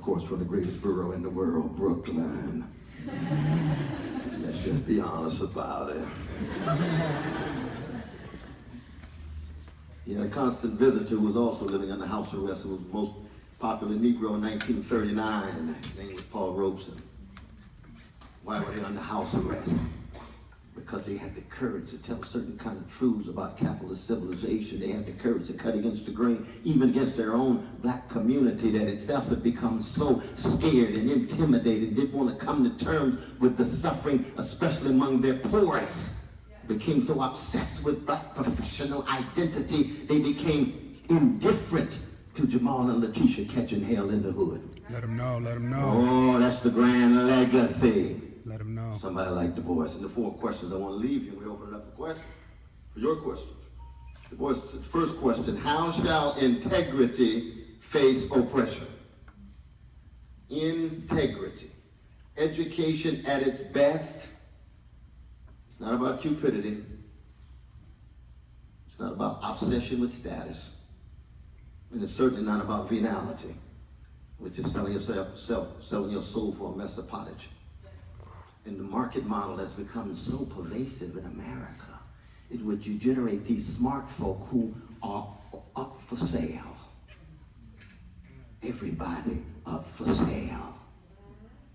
of course, from the greatest borough in the world, Brooklyn. Let's just be honest about it. He had a constant visitor who was also living under house arrest, who was the most popular Negro in 1939. His name was Paul Robeson. Why were they under house arrest? Because they had the courage to tell certain kind of truths about capitalist civilization. They had the courage to cut against the grain, even against their own black community that itself had become so scared and intimidated, didn't want to come to terms with the suffering, especially among their poorest. Became so obsessed with black professional identity, they became indifferent to Jamal and Lakeisha catching hell in the hood. Let them know, let them know. Oh, that's the grand legacy. Let them know. Somebody like Du Bois. And the 4 questions I want to leave you, and we open it up for questions, for your questions. Du Bois' first question: how shall integrity face oppression? Integrity. Education at its best. It's not about cupidity. It's not about obsession with status. And it's certainly not about venality, which is selling selling your soul for a mess of pottage. And the market model that's become so pervasive in America is what you generate these smart folk who are up for sale. Everybody up for sale.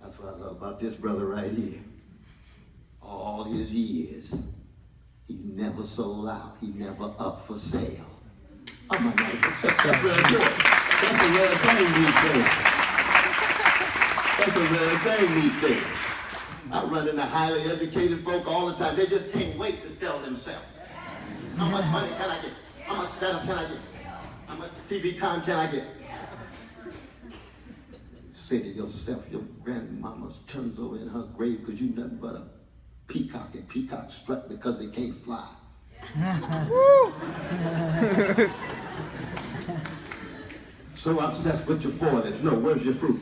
That's what I love about this brother right here. All his years, he never sold out. He never up for sale. Oh my God, that's very good. That's a rare thing these days. That's a rare thing these days. I run into highly educated folk all the time. They just can't wait to sell themselves. How much money can I get? How much status can I get? How much TV time can I get? Say to yourself, your grandmama turns over in her grave because you nothing but a peacock, and peacocks strut because they can't fly. So obsessed with your foliage. No, where's your fruit?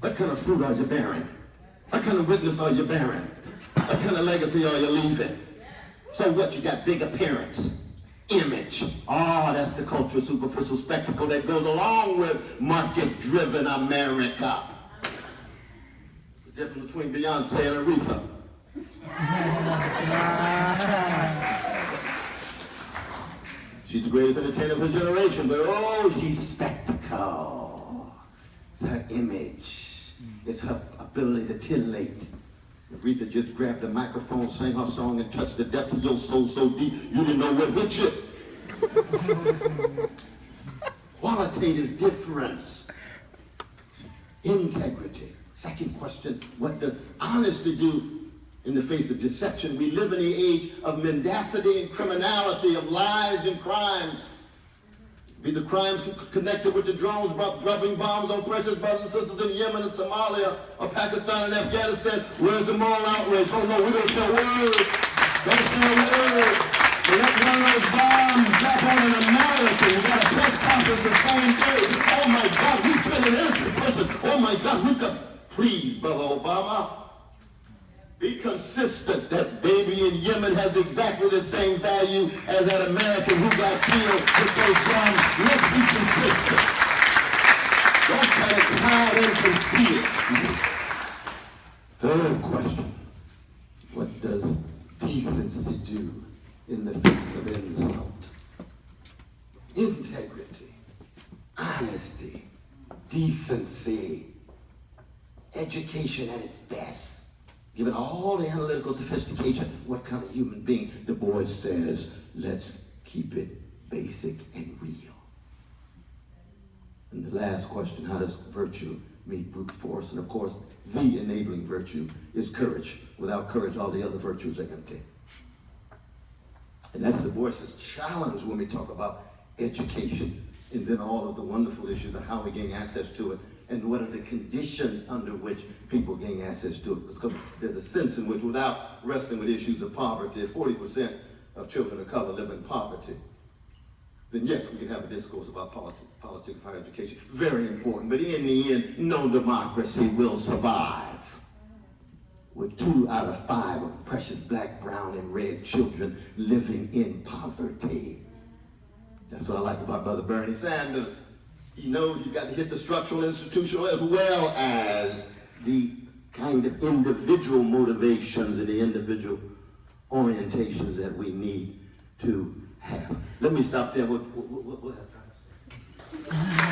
What kind of fruit are you bearing? What kind of witness are you bearing? What kind of legacy are you leaving? So what? You got big appearance, image. Oh, that's the cultural superficial spectacle that goes along with market-driven America. The difference between Beyonce and Aretha. She's the greatest entertainer of her generation, but oh, she's spectacle. It's her image. It's her ability to titillate. Aretha just grabbed the microphone, sang her song, and touched the depths of your soul so deep you didn't know what hit you. Qualitative difference. Integrity. Second question, what does honesty do in the face of deception? We live in the age of mendacity and criminality, of lies and crimes. Be the crimes connected with the drones dropping bombs on precious brothers and sisters in Yemen and Somalia or Pakistan and Afghanistan. Where's the moral outrage? Oh no, we don't say a word. Don't say a word. But let one of those bombs drop on in America. You got a press conference the same day. Oh my God, we killed an innocent person. Oh my God, we could. Please, Brother Obama, be consistent that baby in Yemen has exactly the same value as that American who got killed with those bombs. Let's be consistent. Don't try to hide and conceal. Third question. What does decency do in the face of insult? Integrity, honesty, decency, education at its best. Given all the analytical sophistication, what kind of human being? Du Bois says, let's keep it basic and real. And the last question, how does virtue meet brute force? And of course, the enabling virtue is courage. Without courage, all the other virtues are empty. And that's Du Bois' challenge when we talk about education, and then all of the wonderful issues of how we gain access to it, and what are the conditions under which people gain access to it. Because there's a sense in which, without wrestling with issues of poverty, 40% of children of color live in poverty. Then yes, we can have a discourse about politics of higher education. Very important, but in the end, no democracy will survive with 2 out of 5 of precious black, brown, and red children living in poverty. That's what I like about Brother Bernie Sanders. He knows he's got to hit the structural, institutional, as well as the kind of individual motivations and the individual orientations that we need to have. Let me stop there. We'll have time to say.